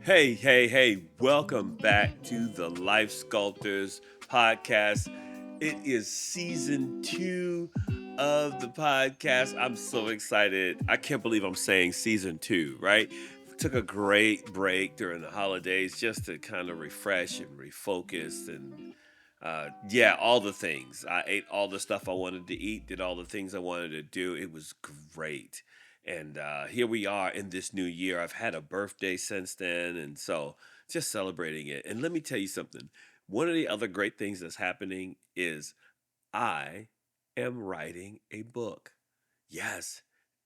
Hey, welcome back to the Life Sculptors Podcast. It is season 2 of the podcast. I'm so excited. I can't believe I'm saying season 2, right? Took a great break during the holidays just to kind of refresh and refocus and all the things. I ate all the stuff I wanted to eat, did all the things I wanted to do. It was great. And here we are in this new year. I've had a birthday since then. And so just celebrating it. And let me tell you something. One of the other great things that's happening is I am writing a book. Yes.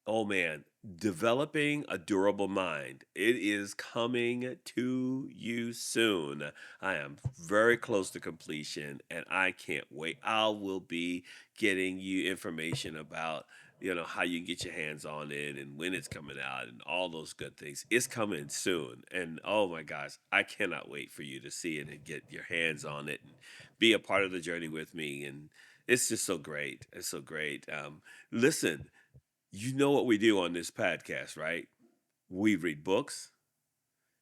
Oh man, developing a durable mind. It is coming to you soon. I am very close to completion and I can't wait. I will be getting you information about, how you can get your hands on it and when it's coming out and all those good things. It's coming soon. And oh my gosh, I cannot wait for you to see it and get your hands on it and be a part of the journey with me. And it's just so great. It's so great. Listen, you know what we do on this podcast, right? We read books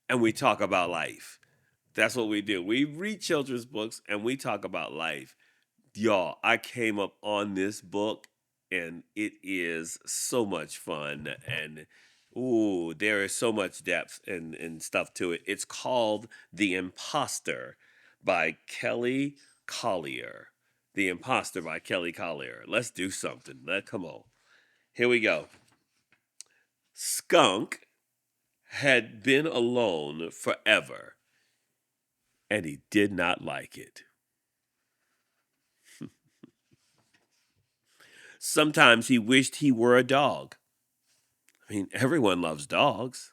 and we talk about life. That's what we do. We read children's books and we talk about life. Y'all, I came up on this book and it is so much fun. And ooh, there is so much depth and stuff to it. It's called The Imposter by Kelly Collier. The Imposter by Kelly Collier. Let's do something. Come on. Here we go. Skunk had been alone forever, and he did not like it. Sometimes he wished he were a dog. I mean, everyone loves dogs.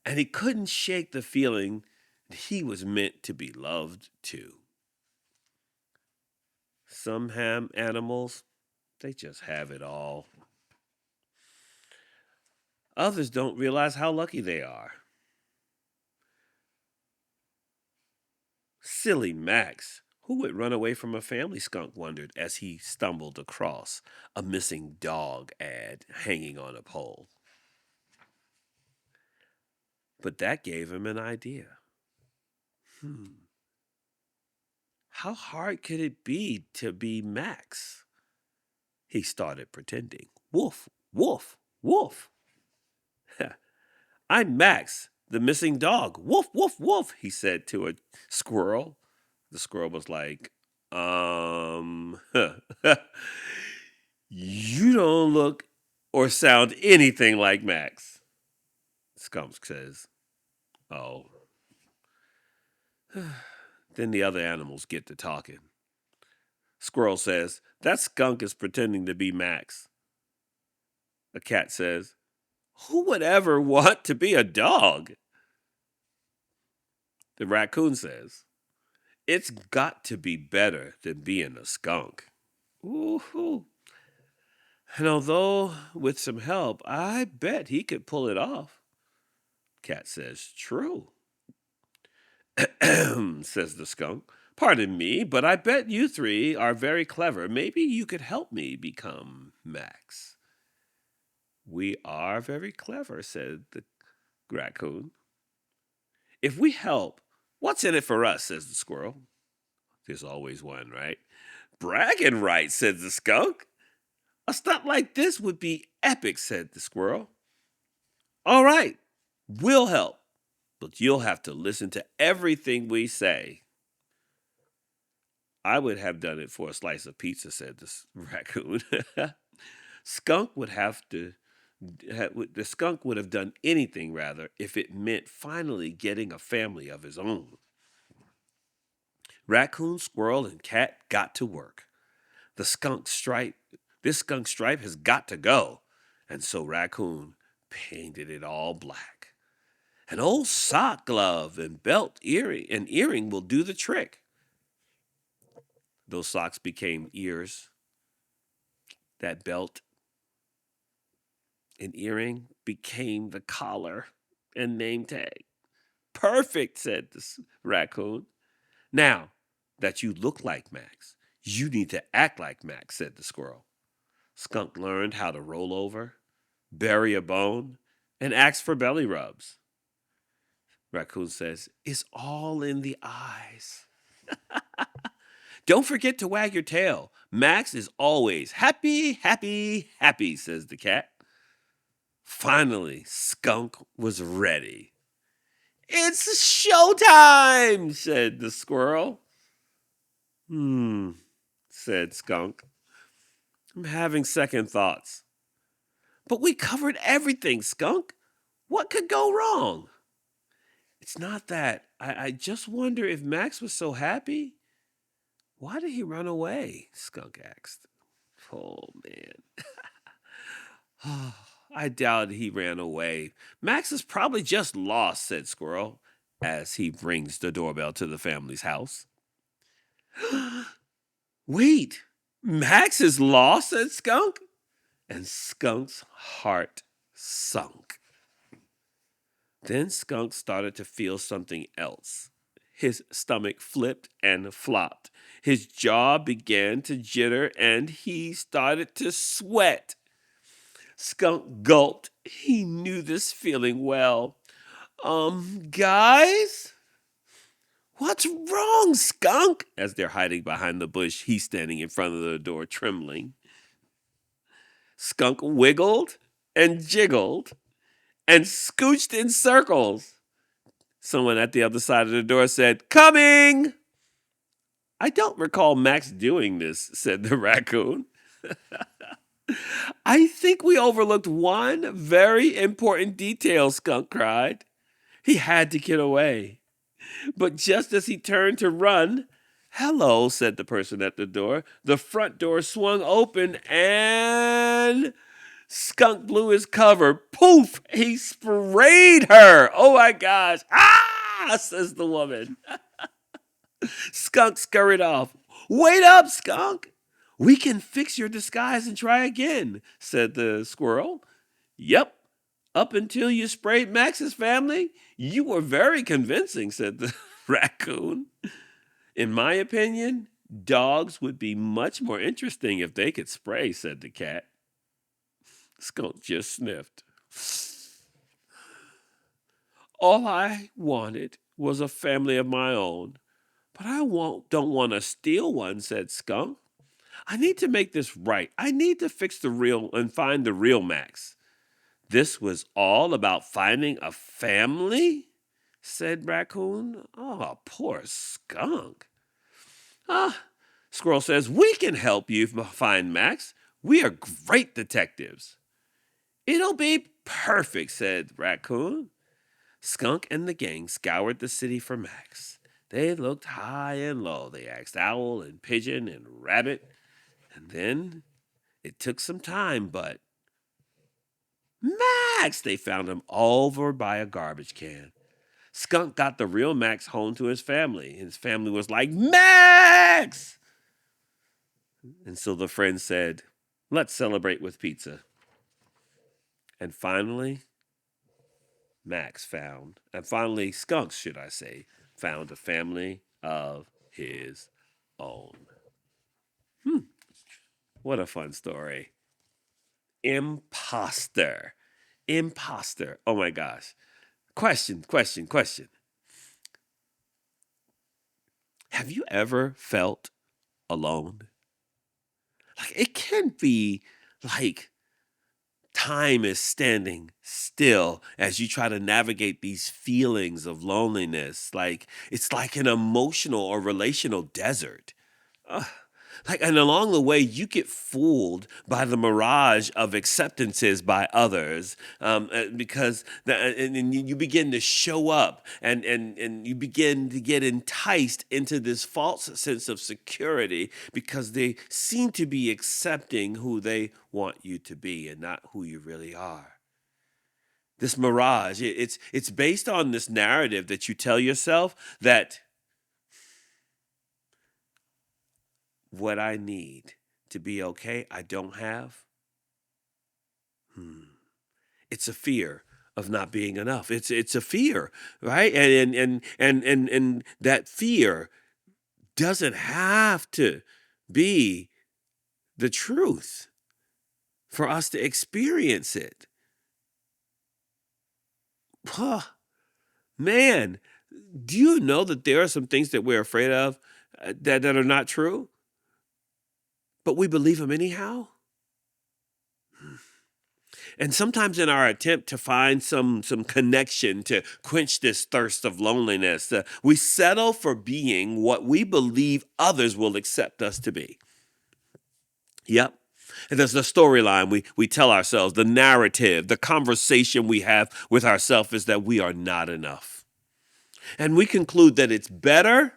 And he couldn't shake the feeling that he was meant to be loved too. Some animals, they just have it all. Others don't realize how lucky they are. Silly Max, who would run away from a family, Skunk wondered as he stumbled across a missing dog ad hanging on a pole. But that gave him an idea. Hmm, how hard could it be to be Max? He started pretending. Woof, woof, woof. I'm Max, the missing dog. Woof, woof, woof, he said to a squirrel. The squirrel was like, you don't look or sound anything like Max. Skunk says, oh. Then the other animals get to talking. Squirrel says, that skunk is pretending to be Max. A cat says, who would ever want to be a dog? The raccoon says, it's got to be better than being a skunk. Ooh. And although with some help, I bet he could pull it off. Cat says, true. Says the skunk. Pardon me, but I bet you three are very clever. Maybe you could help me become Max. We are very clever, said the raccoon. If we help, what's in it for us, says the squirrel. There's always one, right? Bragging rights, said the skunk. A stunt like this would be epic, said the squirrel. All right, we'll help, but you'll have to listen to everything we say. I would have done it for a slice of pizza, said the raccoon. skunk would have to the skunk would have done anything rather if it meant finally getting a family of his own. Raccoon, squirrel, and cat got to work. The skunk stripe, this skunk stripe has got to go. And so Raccoon painted it all black. An old sock glove and earring will do the trick. Those socks became ears. That belt and earring became the collar and name tag. Perfect, said the raccoon. Now that you look like Max, you need to act like Max, said the squirrel. Skunk learned how to roll over, bury a bone, and ask for belly rubs. Raccoon says, "It's all in the eyes." "Don't forget to wag your tail. Max is always happy, happy, happy," says the cat. Finally, Skunk was ready. "It's showtime," said the squirrel. Said Skunk. "I'm having second thoughts." "But we covered everything, Skunk. What could go wrong?" "It's not that. I just wonder if Max was so happy. Why did he run away?" Skunk asked. Oh, man. "I doubt he ran away. Max is probably just lost," said Squirrel, as he rings the doorbell to the family's house. "Wait, Max is lost," said Skunk, and Skunk's heart sunk. Then Skunk started to feel something else. His stomach flipped and flopped. His jaw began to jitter, and he started to sweat. Skunk gulped. He knew this feeling well. Guys? What's wrong, Skunk?" As they're hiding behind the bush, he's standing in front of the door, trembling. Skunk wiggled and jiggled and scooched in circles. Someone at the other side of the door said, "Coming!" "I don't recall Max doing this," said the raccoon. "I think we overlooked one very important detail," Skunk cried. He had to get away. But just as he turned to run, "Hello," said the person at the door. The front door swung open and Skunk blew his cover. Poof! He sprayed her. "Oh my gosh. Ah!" says the woman. Skunk scurried off. "Wait up, Skunk. We can fix your disguise and try again," said the squirrel. "Yep. Up until you sprayed Max's family, you were very convincing," said the raccoon. "In my opinion, dogs would be much more interesting if they could spray," said the cat. Skunk just sniffed. "All I wanted was a family of my own, but don't want to steal one," said Skunk. "I need to make this right. I need to fix the real and find the real Max." "This was all about finding a family?" said Raccoon. "Oh, poor Skunk." Squirrel says, "We can help you find Max. We are great detectives." "It'll be perfect," said Raccoon. Skunk and the gang scoured the city for Max. They looked high and low. They asked owl and pigeon and rabbit. And then it took some time, but Max! They found him over by a garbage can. Skunk got the real Max home to his family. His family was like, "Max!" And so the friend said, "Let's celebrate with pizza." And finally, Skunk, should I say, found a family of his own. What a fun story. Imposter. Imposter. Oh my gosh. Question. Have you ever felt alone? Like, it can be like time is standing still as you try to navigate these feelings of loneliness. Like, it's like an emotional or relational desert. Ugh. And along the way, you get fooled by the mirage of acceptances by others, because and you begin to show up, and you begin to get enticed into this false sense of security because they seem to be accepting who they want you to be and not who you really are. This mirage, it's based on this narrative that you tell yourself that what I need to be okay, I don't have. It's a fear of not being enough. It's a fear, right? And that fear doesn't have to be the truth for us to experience it. Huh. Man, do you know that there are some things that we're afraid of that are not true, but we believe them anyhow? And sometimes in our attempt to find some connection to quench this thirst of loneliness, we settle for being what we believe others will accept us to be. Yep. And there's the storyline we tell ourselves, the narrative, the conversation we have with ourselves is that we are not enough. And we conclude that it's better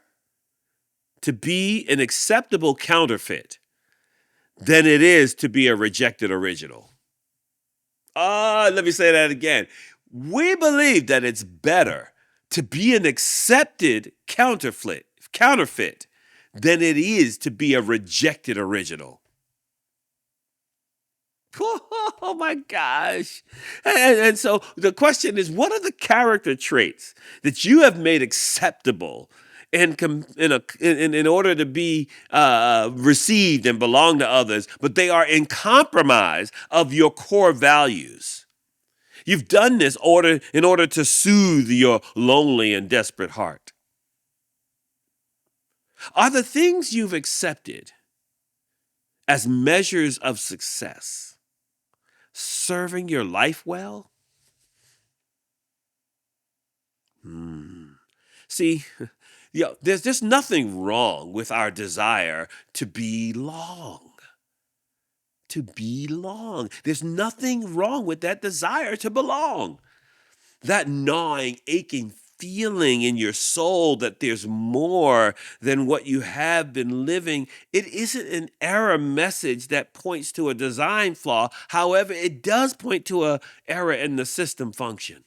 to be an acceptable counterfeit than it is to be a rejected original. Let me say that again. We believe that it's better to be an accepted counterfeit than it is to be a rejected original. Oh my gosh. And so the question is, what are the character traits that you have made acceptable in order to be received and belong to others, but they are in compromise of your core values? You've done this in order to soothe your lonely and desperate heart. Are the things you've accepted as measures of success serving your life well? See, there's just nothing wrong with our desire to belong. To belong. There's nothing wrong with that desire to belong. That gnawing, aching feeling in your soul that there's more than what you have been living, it isn't an error message that points to a design flaw. However, it does point to an error in the system function.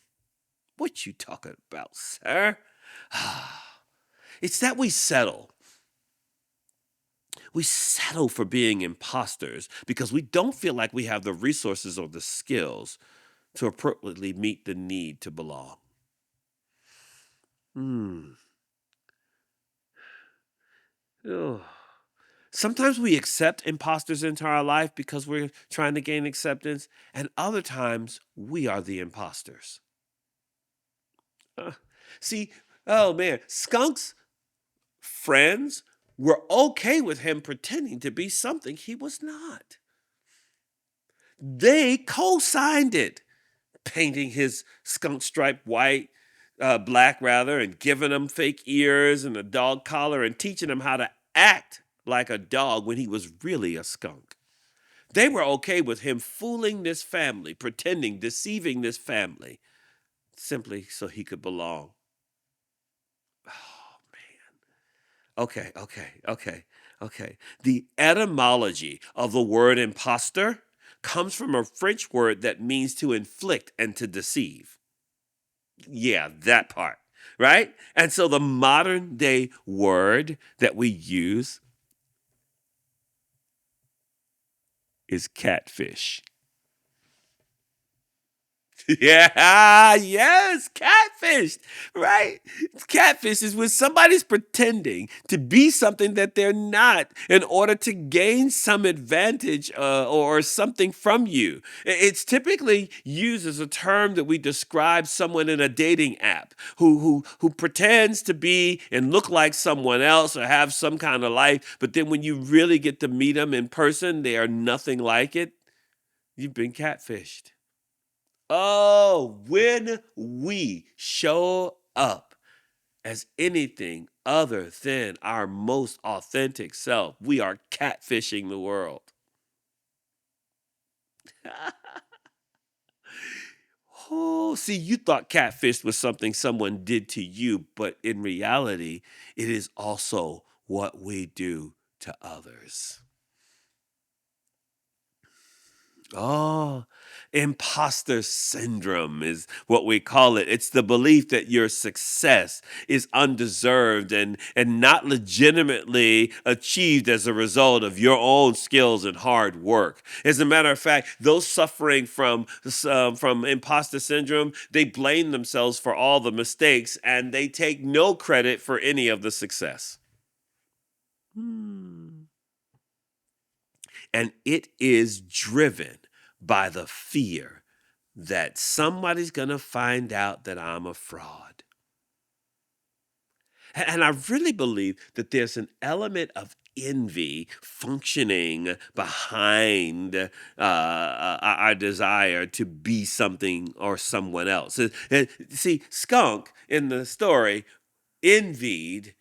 What you talking about, sir? It's that we settle. We settle for being imposters because we don't feel like we have the resources or the skills to appropriately meet the need to belong. Ugh. Sometimes we accept imposters into our life because we're trying to gain acceptance, and other times we are the imposters. Uh, See, oh man, Skunk's friends were okay with him pretending to be something he was not. They co signed it, painting his skunk stripe black rather, and giving him fake ears and a dog collar and teaching him how to act like a dog when he was really a skunk. They were okay with him fooling this family, pretending, deceiving this family, simply so he could belong. Oh, man. Okay. The etymology of the word imposter comes from a French word that means to inflict and to deceive. Yeah, that part, right? And so the modern day word that we use is catfish. Yeah, yes, catfish, right? Catfish is when somebody's pretending to be something that they're not in order to gain some advantage or something from you. It's typically used as a term that we describe someone in a dating app who pretends to be and look like someone else or have some kind of life, but then when you really get to meet them in person, they are nothing like it. You've been catfished. Oh, when we show up as anything other than our most authentic self, we are catfishing the world. Oh, see, you thought catfish was something someone did to you, but in reality, it is also what we do to others. Oh, imposter syndrome is what we call it. It's the belief that your success is undeserved and not legitimately achieved as a result of your own skills and hard work. As a matter of fact, those suffering from imposter syndrome, they blame themselves for all the mistakes and they take no credit for any of the success. And it is driven by the fear that somebody's going to find out that I'm a fraud. And I really believe that there's an element of envy functioning behind our desire to be something or someone else. See, Skunk in the story envied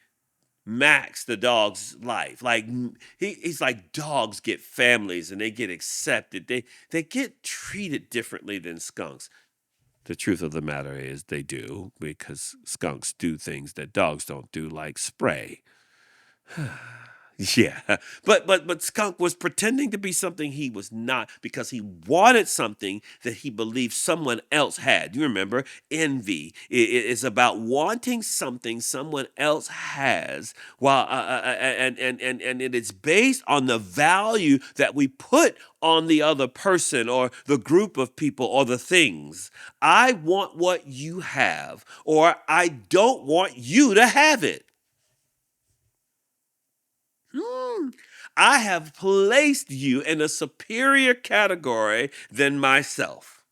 Max, the dog's life. Like he's like dogs get families and they get accepted. They get treated differently than skunks. The truth of the matter is they do because skunks do things that dogs don't do, like spray. Yeah, but Skunk was pretending to be something he was not because he wanted something that he believed someone else had. You remember, envy is about wanting something someone else has, while and it is based on the value that we put on the other person or the group of people or the things. I want what you have, or I don't want you to have it. Hmm. I have placed you in a superior category than myself.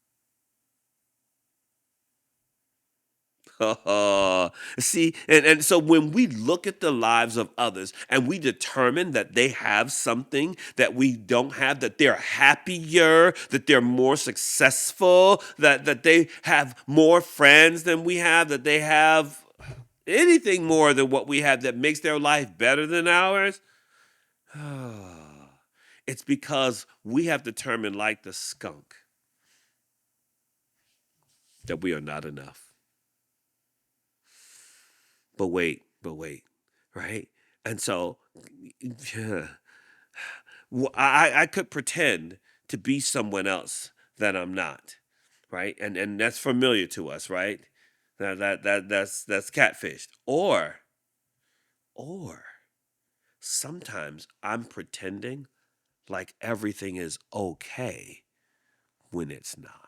See, and so when we look at the lives of others and we determine that they have something that we don't have, that they're happier, that they're more successful, that they have more friends than we have, that they have anything more than what we have that makes their life better than ours, it's because we have determined, like the skunk, that we are not enough. But wait, right? And so I could pretend to be someone else that I'm not, right? And that's familiar to us, right? That's catfished. Or sometimes I'm pretending like everything is okay when it's not.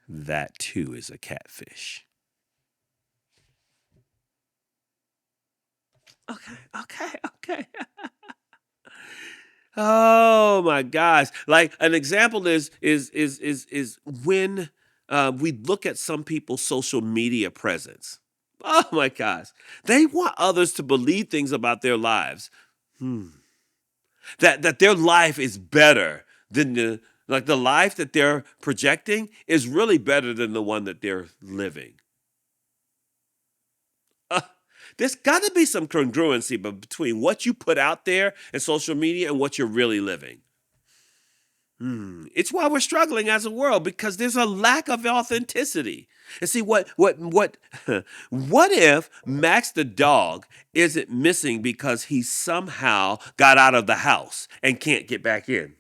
That too is a catfish. Okay. Oh my gosh! Like an example is when we look at some people's social media presence. Oh my gosh, they want others to believe things about their lives. Hmm. That their life is better than the life that they're projecting is really better than the one that they're living. Uh, there's got to be some congruency between what you put out there in social media and what you're really living. It's why we're struggling as a world because there's a lack of authenticity. And see what if Max the dog isn't missing because he somehow got out of the house and can't get back in?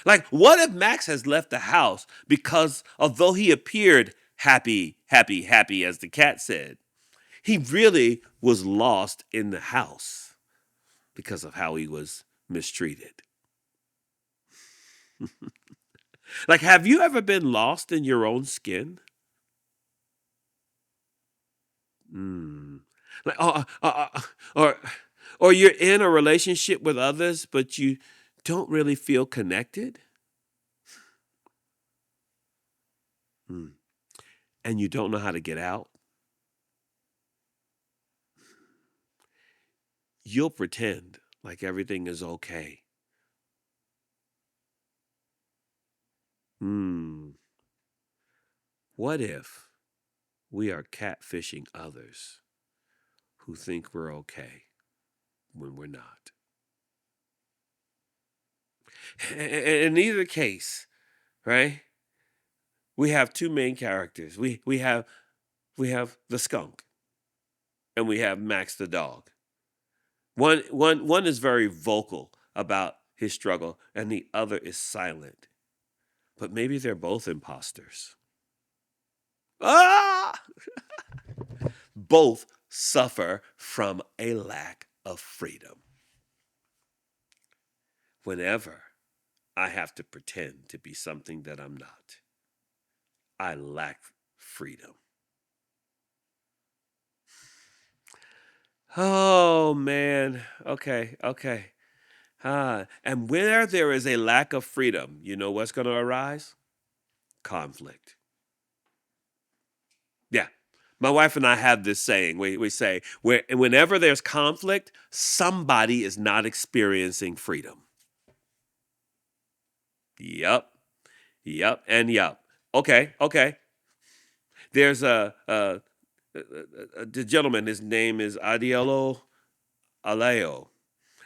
Like, what if Max has left the house because although he appeared happy, as the cat said, he really was lost in the house because of how he was mistreated? Like, have you ever been lost in your own skin? Mm. Like, or, or you're in a relationship with others, but you don't really feel connected? Mm. And you don't know how to get out? You'll pretend like everything is okay. Hmm. What if we are catfishing others who think we're okay when we're not? In either case, right? We have two main characters. We have the skunk and we have Max the dog. One is very vocal about his struggle, and the other is silent. But maybe they're both imposters. Ah! Both suffer from a lack of freedom. Whenever I have to pretend to be something that I'm not, I lack freedom. Oh man. Okay. And where there is a lack of freedom, you know what's going to arise? conflict. Yeah. My wife and I have this saying. We say, whenever there's conflict, somebody is not experiencing freedom. Yep. Yep. And yep. Okay. There's the gentleman, his name is Adielo Aleo.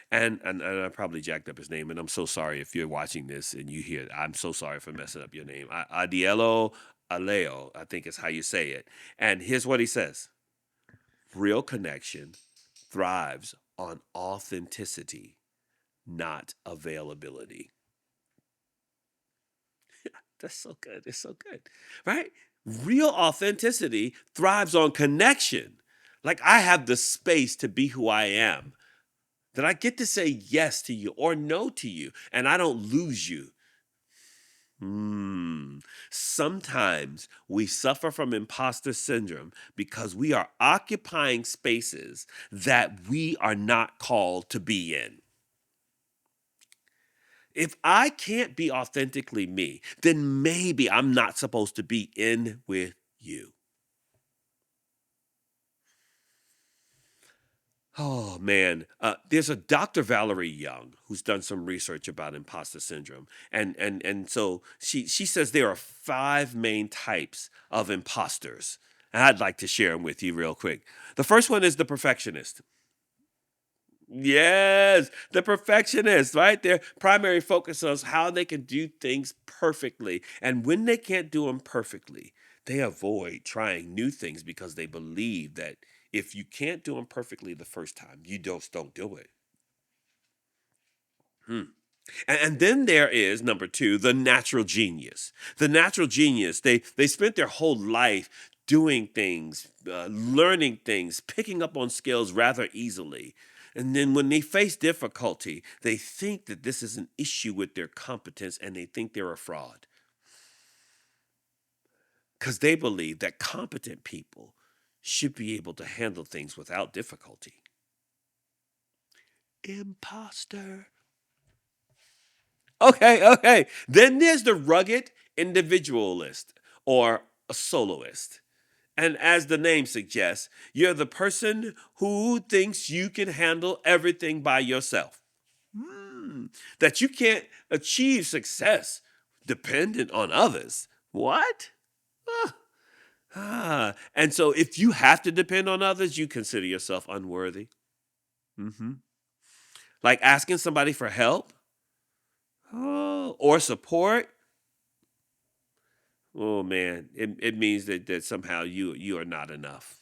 And I probably jacked up his name, and I'm so sorry if you're watching this and you hear. I'm so sorry for messing up your name. Adielo Aleo, I think is how you say it. And here's what he says: real connection thrives on authenticity, not availability. That's so good. It's so good, right? Real authenticity thrives on connection. Like I have the space to be who I am, that I get to say yes to you or no to you, and I don't lose you. Sometimes we suffer from imposter syndrome because we are occupying spaces that we are not called to be in. If I can't be authentically me, then maybe I'm not supposed to be in with you. Oh man, there's a Dr. Valerie Young who's done some research about imposter syndrome, and so she says there are five main types of imposters, and I'd like to share them with you real quick. The first one is the perfectionist. Yes, the perfectionist, right? Their primary focus is how they can do things perfectly, and when they can't do them perfectly, they avoid trying new things because they believe that if you can't do them perfectly the first time, you just don't do it. Hmm. And then there is number two, the natural genius. The natural genius, they spent their whole life doing things, learning things, picking up on skills rather easily. And then when they face difficulty, they think that this is an issue with their competence and they think they're a fraud because they believe that competent people should be able to handle things without difficulty. Imposter. Okay. Then there's the rugged individualist or a soloist. And as the name suggests, you're the person who thinks you can handle everything by yourself. That you can't achieve success dependent on others. What? And so if you have to depend on others, you consider yourself unworthy. hmm Like asking somebody for help, or support. Oh man, it means that somehow you are not enough.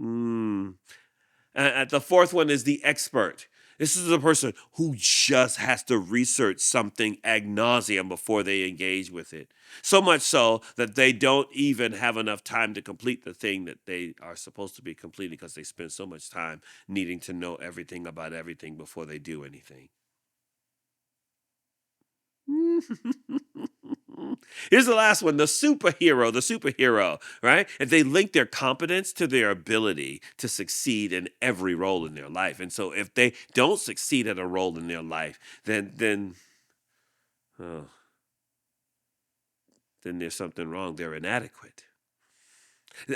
Mm. The fourth one is the expert. This is the person who just has to research something ad nauseum before they engage with it. So much so that they don't even have enough time to complete the thing that they are supposed to be completing because they spend so much time needing to know everything about everything before they do anything. Here's the last one, the superhero, right? And they link their competence to their ability to succeed in every role in their life. And so if they don't succeed at a role in their life, oh, then there's something wrong. They're inadequate.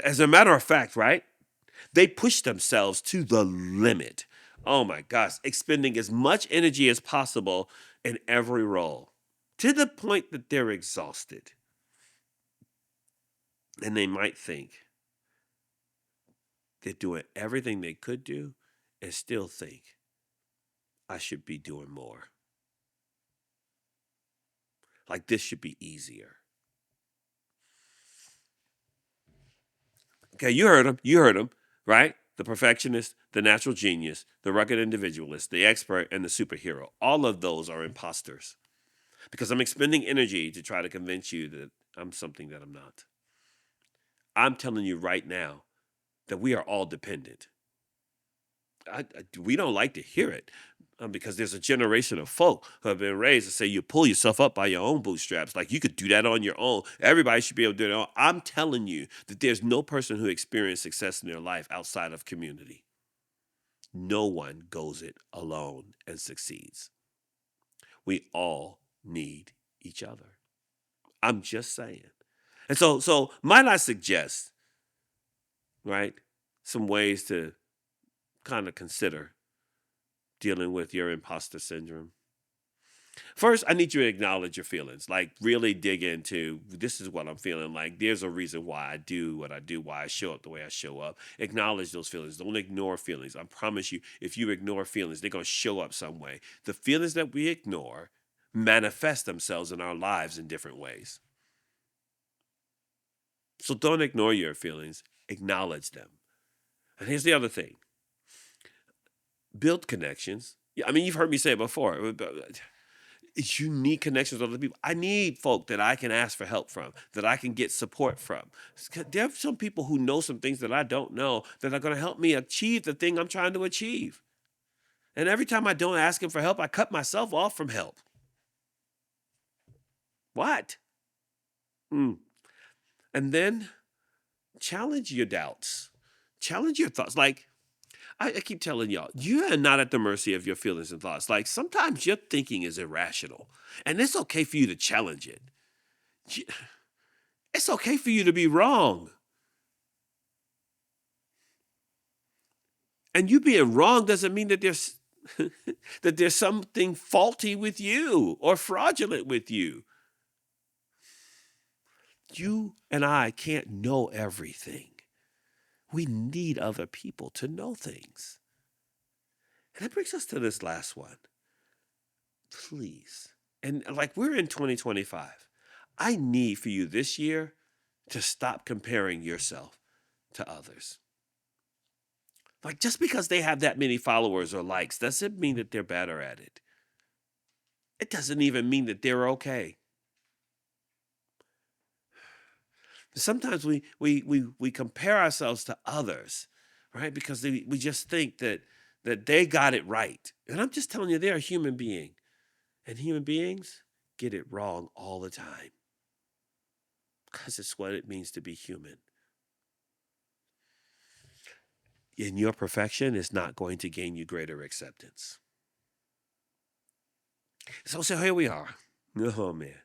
As a matter of fact, right? They push themselves to the limit. Oh my gosh, expending as much energy as possible in every role to the point that they're exhausted. And they might think they're doing everything they could do and still think I should be doing more. Like this should be easier. Okay, you heard him. Right? The perfectionist, the natural genius, the rugged individualist, the expert, and the superhero. All of those are imposters because I'm expending energy to try to convince you that I'm something that I'm not. I'm telling you right now that we are all dependent. We don't like to hear it because there's a generation of folk who have been raised to say you pull yourself up by your own bootstraps. Like you could do that on your own. Everybody should be able to do it on. I'm telling you that there's no person who experienced success in their life outside of community. No one goes it alone and succeeds. We all need each other. I'm just saying. And so might I suggest, right, some ways to kind of consider dealing with your imposter syndrome. First, I need you to acknowledge your feelings. Like, really dig into this is what I'm feeling like. There's a reason why I do what I do, why I show up the way I show up. Acknowledge those feelings. Don't ignore feelings. I promise you, if you ignore feelings, they're going to show up some way. The feelings that we ignore manifest themselves in our lives in different ways. So don't ignore your feelings, acknowledge them. And here's the other thing, build connections. Yeah, I mean, you've heard me say it before. You need connections with other people. I need folk that I can ask for help from, that I can get support from. There are some people who know some things that I don't know that are going to help me achieve the thing I'm trying to achieve. And every time I don't ask them for help, I cut myself off from help. What? And then challenge your doubts. Challenge your thoughts. Like, I keep telling y'all, you are not at the mercy of your feelings and thoughts. Like, sometimes your thinking is irrational, and it's okay for you to challenge it. It's okay for you to be wrong. And you being wrong doesn't mean that there's that there's something faulty with you or fraudulent with you. You and I can't know everything. We need other people to know things. And that brings us to this last one. Please. And like, we're in 2025. I need for you this year to stop comparing yourself to others. Like, just because they have that many followers or likes doesn't mean that they're better at it. It doesn't even mean that they're okay. Sometimes we compare ourselves to others, right? Because we just think that they got it right. And I'm just telling you, they're a human being. And human beings get it wrong all the time. Because it's what it means to be human. And your perfection is not going to gain you greater acceptance. So here we are. Oh, man.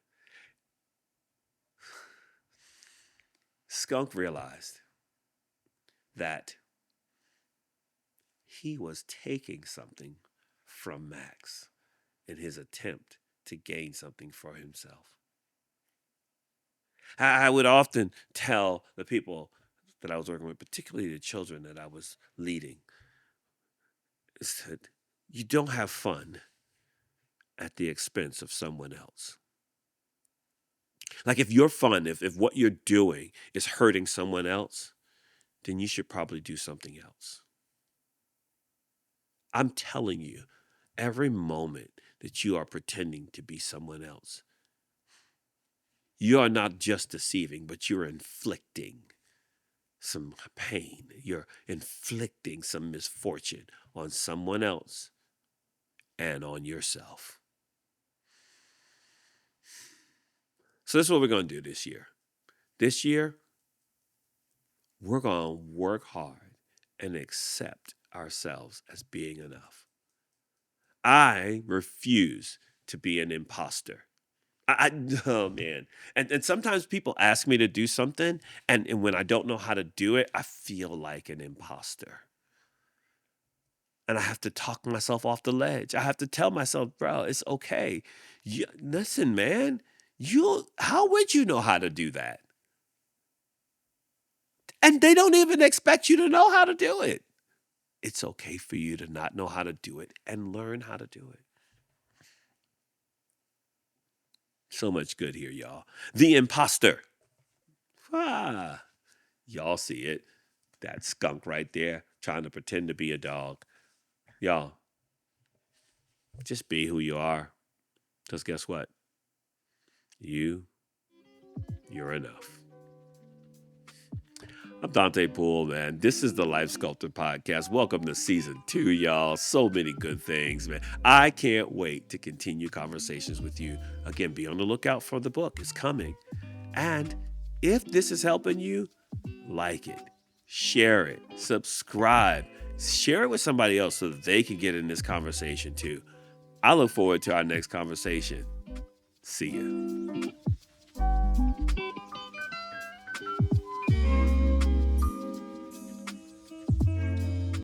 Skunk realized that he was taking something from Max in his attempt to gain something for himself. I would often tell the people that I was working with, particularly the children that I was leading, is that you don't have fun at the expense of someone else. Like, if you're fun, if what you're doing is hurting someone else, then you should probably do something else. I'm telling you, every moment that you are pretending to be someone else, you are not just deceiving, but you're inflicting some pain. You're inflicting some misfortune on someone else and on yourself. So this is what we're going to do this year. This year, we're going to work hard and accept ourselves as being enough. I refuse to be an imposter. Oh man. And sometimes people ask me to do something, and when I don't know how to do it, I feel like an imposter. And I have to talk myself off the ledge. I have to tell myself, bro, it's okay. Listen, man, how would you know how to do that? And they don't even expect you to know how to do it. It's okay for you to not know how to do it and learn how to do it. So much good here, y'all. The Imposter. Y'all see it. That skunk right there trying to pretend to be a dog. Y'all, just be who you are. Because guess what? You're enough. I'm Dante Poole, man. This is the Life Sculptor Podcast. Welcome to season 2, y'all. So many good things, man. I can't wait to continue conversations with you. Again, be on the lookout for the book. It's coming. And if this is helping you, like it, share it, subscribe, share it with somebody else so that they can get in this conversation too. I look forward to our next conversation. See ya.